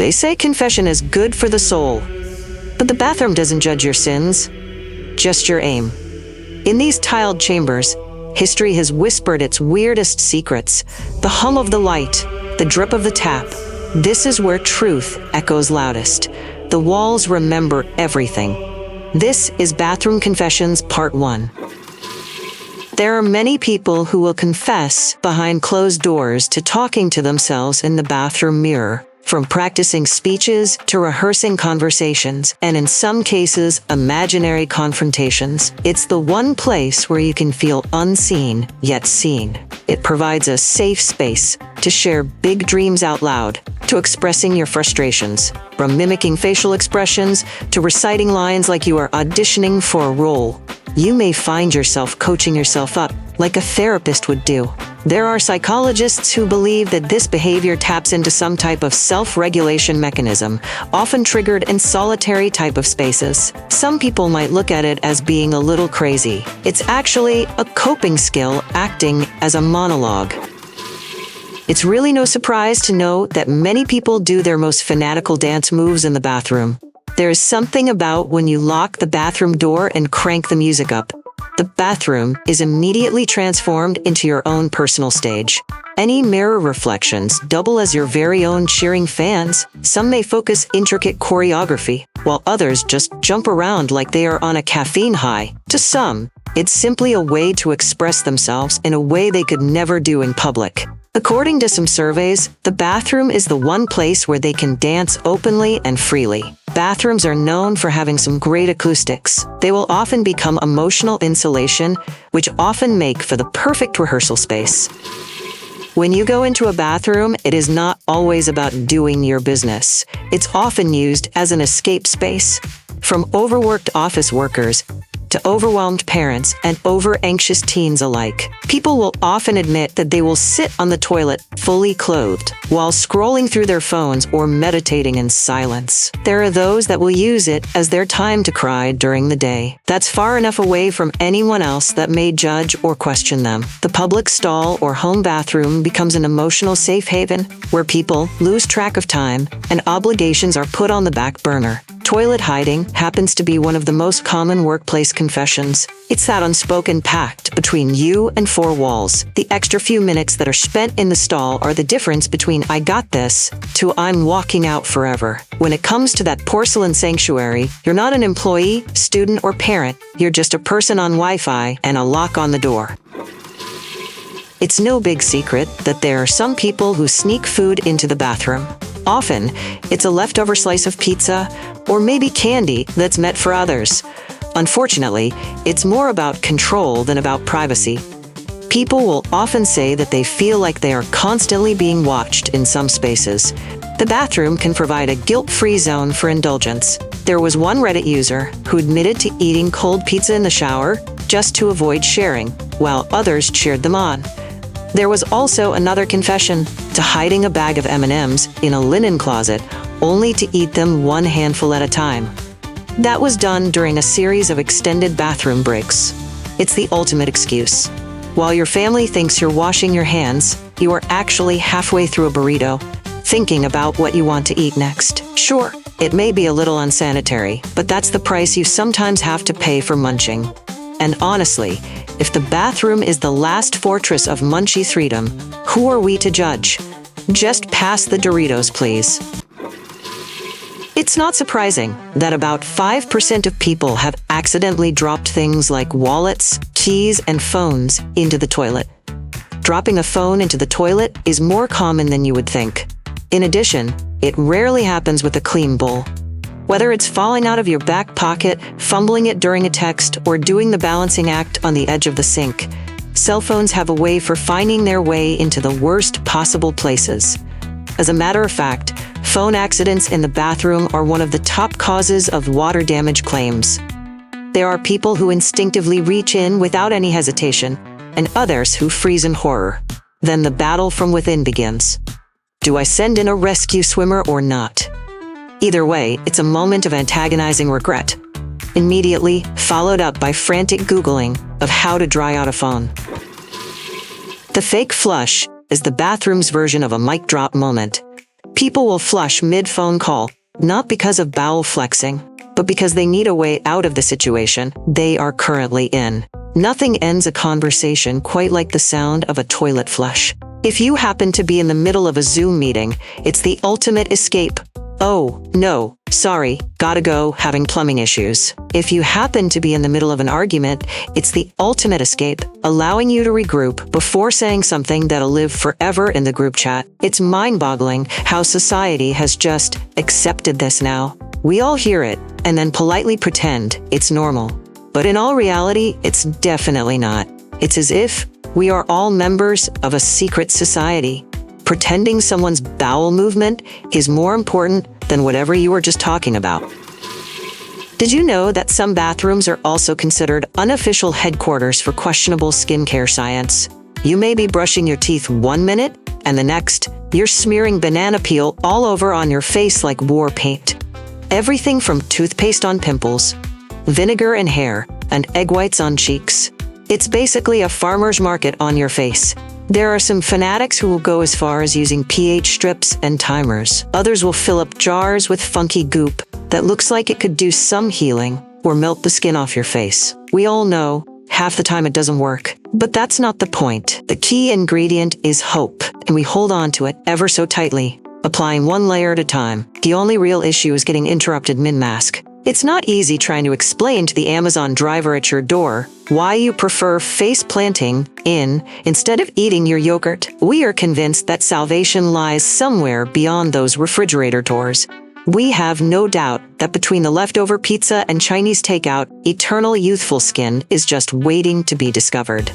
They say confession is good for the soul, but the bathroom doesn't judge your sins, just your aim. In these tiled chambers, history has whispered its weirdest secrets, the hum of the light, the drip of the tap. This is where truth echoes loudest. The walls remember everything. This is Bathroom Confessions Part 1. There are many people who will confess behind closed doors to talking to themselves in the bathroom mirror, from practicing speeches to rehearsing conversations, and in some cases, imaginary confrontations. It's the one place where you can feel unseen, yet seen. It provides a safe space to share big dreams out loud, to expressing your frustrations, from mimicking facial expressions to reciting lines like you are auditioning for a role. You may find yourself coaching yourself up like a therapist would do. There are psychologists who believe that this behavior taps into some type of self-regulation mechanism, often triggered in solitary type of spaces. Some people might look at it as being a little crazy. It's actually a coping skill acting as a monologue. It's really no surprise to know that many people do their most fanatical dance moves in the bathroom. There is something about when you lock the bathroom door and crank the music up. The bathroom is immediately transformed into your own personal stage. Any mirror reflections double as your very own cheering fans. Some may focus intricate choreography, while others just jump around like they are on a caffeine high. To some, it's simply a way to express themselves in a way they could never do in public. According to some surveys, the bathroom is the one place where they can dance openly and freely. Bathrooms are known for having some great acoustics. They will often become emotional insulation, which often make for the perfect rehearsal space. When you go into a bathroom, it is not always about doing your business. It's often used as an escape space. From overworked office workers to overwhelmed parents and over-anxious teens alike, people will often admit that they will sit on the toilet fully clothed while scrolling through their phones or meditating in silence. There are those that will use it as their time to cry during the day. That's far enough away from anyone else that may judge or question them. The public stall or home bathroom becomes an emotional safe haven where people lose track of time and obligations are put on the back burner. Toilet hiding happens to be one of the most common workplace confessions. It's that unspoken pact between you and four walls. The extra few minutes that are spent in the stall are the difference between "I got this" to "I'm walking out forever." When it comes to that porcelain sanctuary, you're not an employee, student, or parent. You're just a person on Wi-Fi and a lock on the door. It's no big secret that there are some people who sneak food into the bathroom. Often, it's a leftover slice of pizza or maybe candy that's meant for others. Unfortunately, it's more about control than about privacy. People will often say that they feel like they are constantly being watched in some spaces. The bathroom can provide a guilt-free zone for indulgence. There was one Reddit user who admitted to eating cold pizza in the shower just to avoid sharing, while others cheered them on. There was also another confession to hiding a bag of M&Ms in a linen closet, only to eat them one handful at a time. That was done during a series of extended bathroom breaks. It's the ultimate excuse. While your family thinks you're washing your hands, you are actually halfway through a burrito, thinking about what you want to eat next. Sure, it may be a little unsanitary, but that's the price you sometimes have to pay for munching. And honestly, if the bathroom is the last fortress of munchie freedom, who are we to judge? Just pass the Doritos, please. It's not surprising that about 5% of people have accidentally dropped things like wallets, keys, and phones into the toilet. Dropping a phone into the toilet is more common than you would think. In addition, it rarely happens with a clean bowl. Whether it's falling out of your back pocket, fumbling it during a text, or doing the balancing act on the edge of the sink, cell phones have a way for finding their way into the worst possible places. As a matter of fact, phone accidents in the bathroom are one of the top causes of water damage claims. There are people who instinctively reach in without any hesitation, and others who freeze in horror. Then the battle from within begins. Do I send in a rescue swimmer or not? Either way, it's a moment of antagonizing regret, immediately followed up by frantic Googling of how to dry out a phone. The fake flush is the bathroom's version of a mic drop moment. People will flush mid-phone call, not because of bowel flexing, but because they need a way out of the situation they are currently in. Nothing ends a conversation quite like the sound of a toilet flush. If you happen to be in the middle of a Zoom meeting, it's the ultimate escape. Oh, no, sorry, gotta go, having plumbing issues. If you happen to be in the middle of an argument, it's the ultimate escape, allowing you to regroup before saying something that'll live forever in the group chat. It's mind-boggling how society has just accepted this now. We all hear it, and then politely pretend it's normal. But in all reality, it's definitely not. It's as if we are all members of a secret society. Pretending someone's bowel movement is more important than whatever you were just talking about. Did you know that some bathrooms are also considered unofficial headquarters for questionable skincare science? You may be brushing your teeth 1 minute, and the next, you're smearing banana peel all over on your face like war paint. Everything from toothpaste on pimples, vinegar in hair, and egg whites on cheeks. It's basically a farmer's market on your face. There are some fanatics who will go as far as using pH strips and timers. Others will fill up jars with funky goop that looks like it could do some healing or melt the skin off your face. We all know half the time it doesn't work, but that's not the point. The key ingredient is hope, and we hold on to it ever so tightly, applying one layer at a time. The only real issue is getting interrupted mid-mask. It's not easy trying to explain to the Amazon driver at your door why you prefer face planting instead of eating your yogurt. We are convinced that salvation lies somewhere beyond those refrigerator doors. We have no doubt that between the leftover pizza and Chinese takeout, eternal youthful skin is just waiting to be discovered.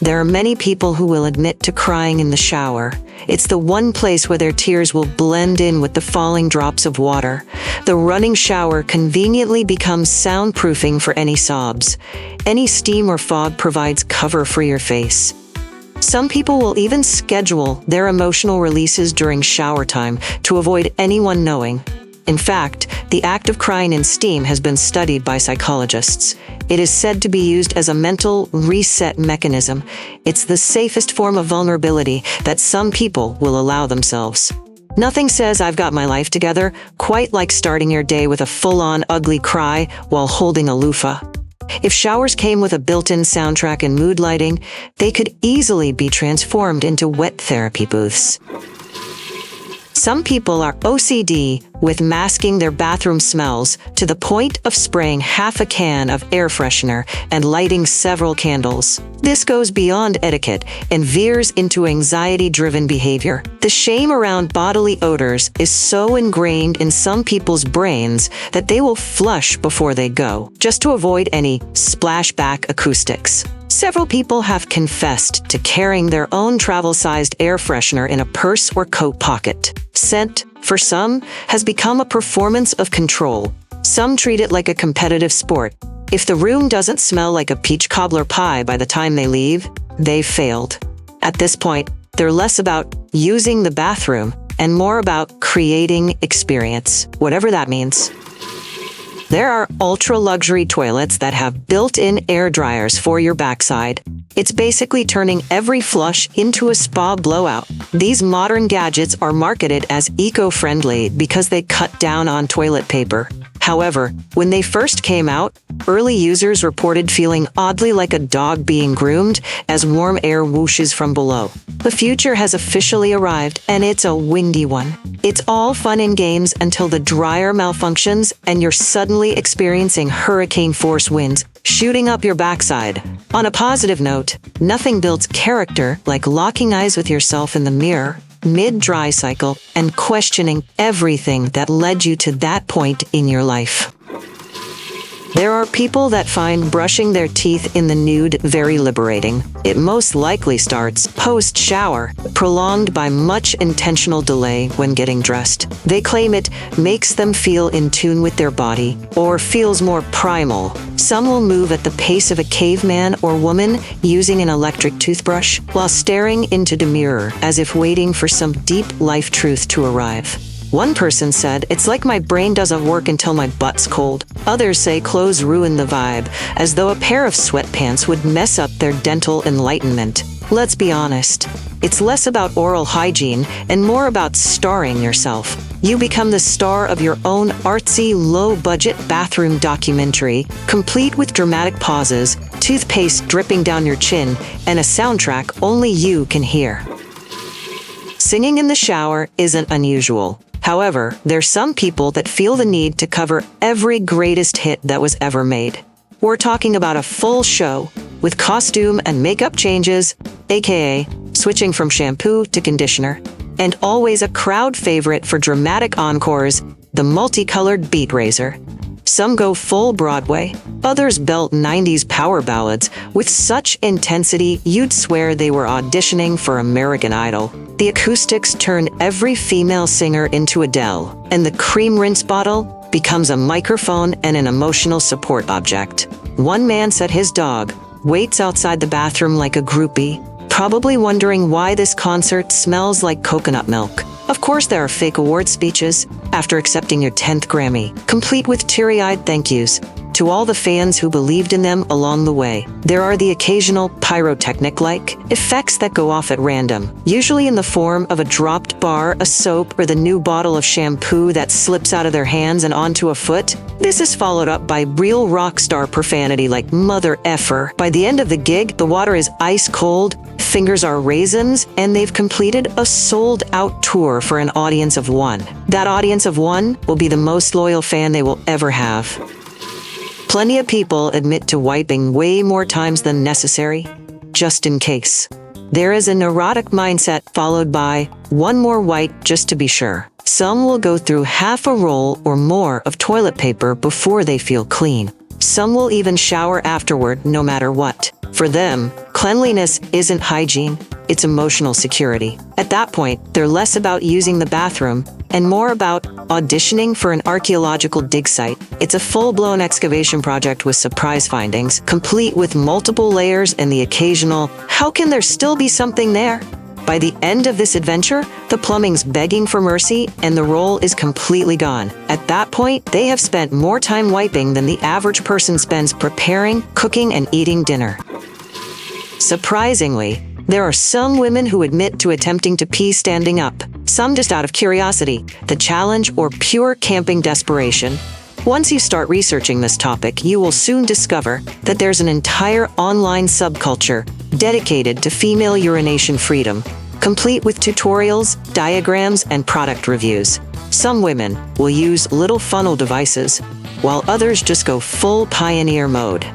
There are many people who will admit to crying in the shower. It's the one place where their tears will blend in with the falling drops of water. The running shower conveniently becomes soundproofing for any sobs. Any steam or fog provides cover for your face. Some people will even schedule their emotional releases during shower time to avoid anyone knowing. In fact, the act of crying in steam has been studied by psychologists. It is said to be used as a mental reset mechanism. It's the safest form of vulnerability that some people will allow themselves. Nothing says I've got my life together quite like starting your day with a full-on ugly cry while holding a loofah. If showers came with a built-in soundtrack and mood lighting, they could easily be transformed into wet therapy booths. Some people are OCD with masking their bathroom smells to the point of spraying half a can of air freshener and lighting several candles. This goes beyond etiquette and veers into anxiety-driven behavior. The shame around bodily odors is so ingrained in some people's brains that they will flush before they go, just to avoid any splashback acoustics. Several people have confessed to carrying their own travel-sized air freshener in a purse or coat pocket. Scent, for some, has become a performance of control. Some treat it like a competitive sport. If the room doesn't smell like a peach cobbler pie by the time they leave, they've failed. At this point, they're less about using the bathroom and more about creating experience, whatever that means. There are ultra-luxury toilets that have built-in air dryers for your backside. It's basically turning every flush into a spa blowout. These modern gadgets are marketed as eco-friendly because they cut down on toilet paper. However, when they first came out, early users reported feeling oddly like a dog being groomed as warm air whooshes from below. The future has officially arrived, and it's a windy one. It's all fun and games until the dryer malfunctions and you're suddenly experiencing hurricane-force winds shooting up your backside. On a positive note, nothing builds character like locking eyes with yourself in the mirror mid-dry cycle and questioning everything that led you to that point in your life. There are people that find brushing their teeth in the nude very liberating. It most likely starts post-shower, prolonged by much intentional delay when getting dressed. They claim it makes them feel in tune with their body or feels more primal. Some will move at the pace of a caveman or woman using an electric toothbrush while staring into the mirror as if waiting for some deep life truth to arrive. One person said, "It's like my brain doesn't work until my butt's cold." Others say clothes ruin the vibe, as though a pair of sweatpants would mess up their dental enlightenment. Let's be honest. It's less about oral hygiene and more about starring yourself. You become the star of your own artsy, low-budget bathroom documentary, complete with dramatic pauses, toothpaste dripping down your chin, and a soundtrack only you can hear. Singing in the shower isn't unusual. However, there's some people that feel the need to cover every greatest hit that was ever made. We're talking about a full show with costume and makeup changes, aka switching from shampoo to conditioner, and always a crowd favorite for dramatic encores, the multicolored beat raiser. Some go full Broadway, others belt 90s power ballads with such intensity you'd swear they were auditioning for American Idol. The acoustics turn every female singer into Adele, and the cream rinse bottle becomes a microphone and an emotional support object. One man said his dog waits outside the bathroom like a groupie, probably wondering why this concert smells like coconut milk. Of course, there are fake award speeches after accepting your 10th Grammy, complete with teary-eyed thank yous to all the fans who believed in them along the way. There are the occasional pyrotechnic-like effects that go off at random, usually in the form of a dropped bar, a soap, or the new bottle of shampoo that slips out of their hands and onto a foot. This is followed up by real rock star profanity like mother effer. By the end of the gig, the water is ice cold, fingers are raisins, and they've completed a sold-out tour for an audience of one. That audience of one will be the most loyal fan they will ever have. Plenty of people admit to wiping way more times than necessary, just in case. There is a neurotic mindset followed by one more wipe just to be sure. Some will go through half a roll or more of toilet paper before they feel clean. Some will even shower afterward no matter what. For them, cleanliness isn't hygiene, it's emotional security. At that point, they're less about using the bathroom and more about auditioning for an archaeological dig site. It's a full-blown excavation project with surprise findings, complete with multiple layers and the occasional, how can there still be something there? By the end of this adventure, the plumbing's begging for mercy and the roll is completely gone. At that point, they have spent more time wiping than the average person spends preparing, cooking, and eating dinner. Surprisingly, there are some women who admit to attempting to pee standing up, some just out of curiosity, the challenge, or pure camping desperation. Once you start researching this topic, you will soon discover that there's an entire online subculture dedicated to female urination freedom, complete with tutorials, diagrams, and product reviews. Some women will use little funnel devices, while others just go full pioneer mode.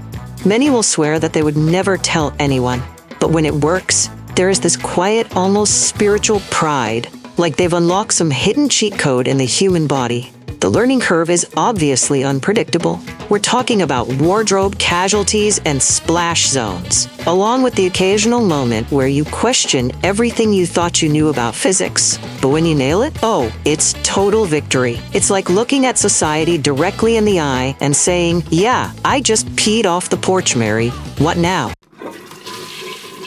Many will swear that they would never tell anyone, but when it works, there is this quiet, almost spiritual pride, like they've unlocked some hidden cheat code in the human body. The learning curve is obviously unpredictable. We're talking about wardrobe casualties and splash zones, along with the occasional moment where you question everything you thought you knew about physics. But when you nail it, oh, it's total victory. It's like looking at society directly in the eye and saying, yeah, I just peed off the porch, Mary. What now?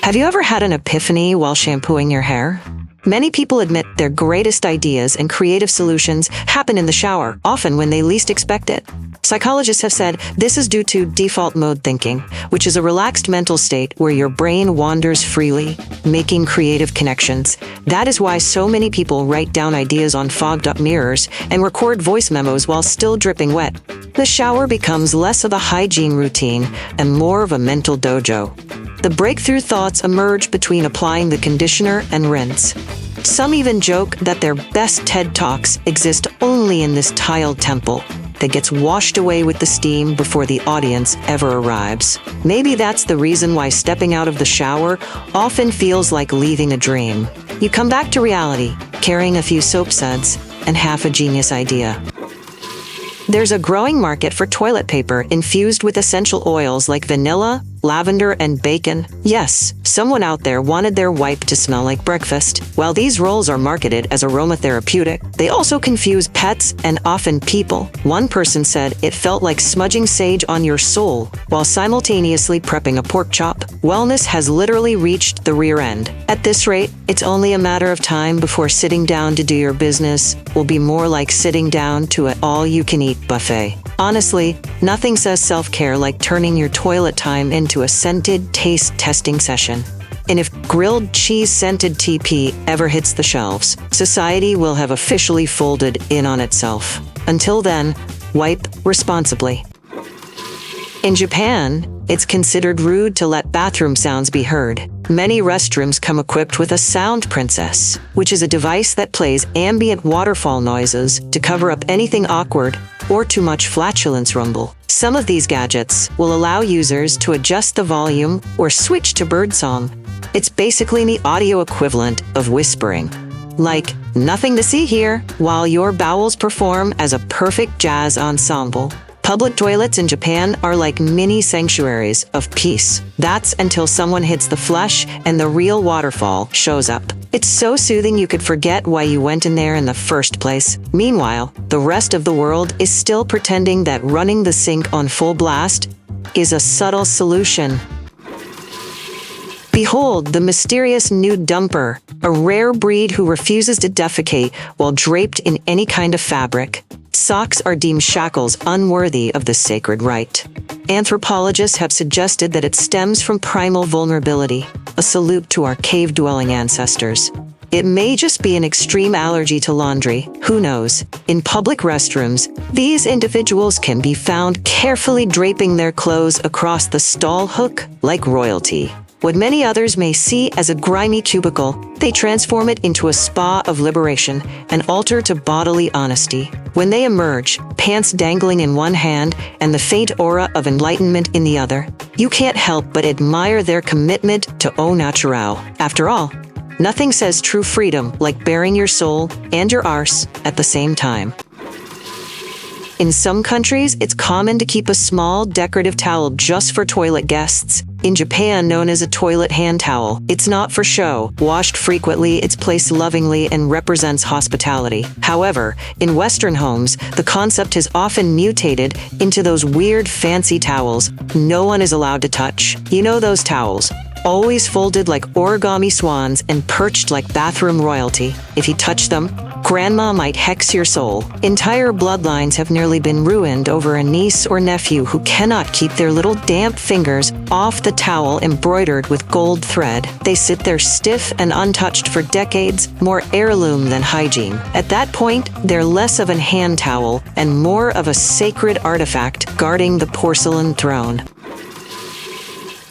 Have you ever had an epiphany while shampooing your hair? Many people admit their greatest ideas and creative solutions happen in the shower, often when they least expect it. Psychologists have said this is due to default mode thinking, which is a relaxed mental state where your brain wanders freely, making creative connections. That is why so many people write down ideas on fogged-up mirrors and record voice memos while still dripping wet. The shower becomes less of a hygiene routine and more of a mental dojo. The breakthrough thoughts emerge between applying the conditioner and rinse. Some even joke that their best TED Talks exist only in this tiled temple that gets washed away with the steam before the audience ever arrives. Maybe that's the reason why stepping out of the shower often feels like leaving a dream. You come back to reality, carrying a few soap suds and half a genius idea. There's a growing market for toilet paper infused with essential oils like vanilla, lavender, and bacon. Yes, someone out there wanted their wipe to smell like breakfast. While these rolls are marketed as aromatherapeutic, they also confuse pets and often people. One person said it felt like smudging sage on your soul while simultaneously prepping a pork chop. Wellness has literally reached the rear end. At this rate, it's only a matter of time before sitting down to do your business will be more like sitting down to an all-you-can-eat buffet. Honestly, nothing says self-care like turning your toilet time into a scented taste testing session. And if grilled cheese-scented TP ever hits the shelves, society will have officially folded in on itself. Until then, wipe responsibly. In Japan, it's considered rude to let bathroom sounds be heard. Many restrooms come equipped with a sound princess, which is a device that plays ambient waterfall noises to cover up anything awkward or too much flatulence rumble. Some of these gadgets will allow users to adjust the volume or switch to birdsong. It's basically the audio equivalent of whispering. Like, nothing to see here, while your bowels perform as a perfect jazz ensemble. Public toilets in Japan are like mini sanctuaries of peace. That's until someone hits the flush and the real waterfall shows up. It's so soothing you could forget why you went in there in the first place. Meanwhile, the rest of the world is still pretending that running the sink on full blast is a subtle solution. Behold the mysterious nude dumper, a rare breed who refuses to defecate while draped in any kind of fabric. Socks are deemed shackles unworthy of this sacred rite. Anthropologists have suggested that it stems from primal vulnerability, a salute to our cave-dwelling ancestors. It may just be an extreme allergy to laundry, who knows? In public restrooms, these individuals can be found carefully draping their clothes across the stall hook like royalty. What many others may see as a grimy cubicle, they transform it into a spa of liberation, an altar to bodily honesty. When they emerge, pants dangling in one hand and the faint aura of enlightenment in the other, you can't help but admire their commitment to au naturel. After all, nothing says true freedom like bearing your soul and your arse at the same time. In some countries, it's common to keep a small decorative towel just for toilet guests. In Japan, known as a toilet hand towel, it's not for show. Washed frequently, it's placed lovingly and represents hospitality. However, in Western homes, the concept has often mutated into those weird fancy towels no one is allowed to touch. You know those towels, always folded like origami swans and perched like bathroom royalty. If you touch them, grandma might hex your soul. Entire bloodlines have nearly been ruined over a niece or nephew who cannot keep their little damp fingers off the towel embroidered with gold thread. They sit there stiff and untouched for decades, more heirloom than hygiene. At that point, they're less of a hand towel and more of a sacred artifact guarding the porcelain throne.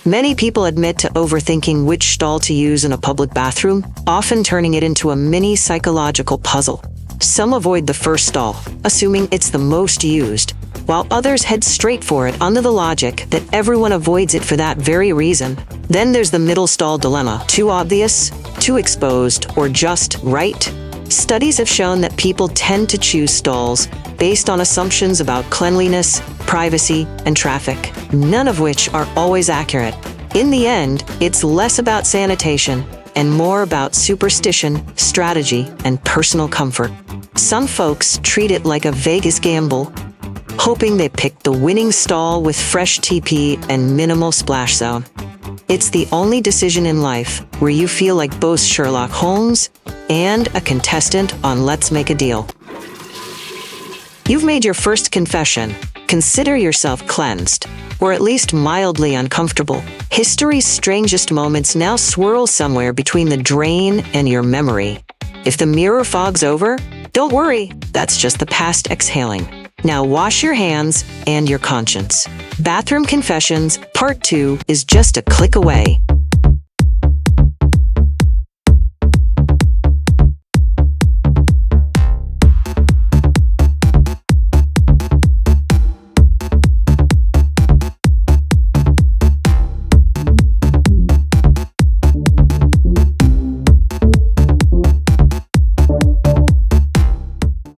Many people admit to overthinking which stall to use in a public bathroom, often turning it into a mini psychological puzzle. Some avoid the first stall, assuming it's the most used, while others head straight for it under the logic that everyone avoids it for that very reason. Then there's the middle stall dilemma: too obvious, too exposed, or just right? Studies have shown that people tend to choose stalls based on assumptions about cleanliness, privacy, and traffic, none of which are always accurate. In the end, it's less about sanitation and more about superstition, strategy, and personal comfort. Some folks treat it like a Vegas gamble, hoping they picked the winning stall with fresh TP and minimal splash zone. It's the only decision in life where you feel like both Sherlock Holmes and a contestant on Let's Make a Deal. You've made your first confession. Consider yourself cleansed, or at least mildly uncomfortable. History's strangest moments now swirl somewhere between the drain and your memory. If the mirror fog's over, don't worry, that's just the past exhaling. Now wash your hands and your conscience. Bathroom Confessions Part 2 is just a click away.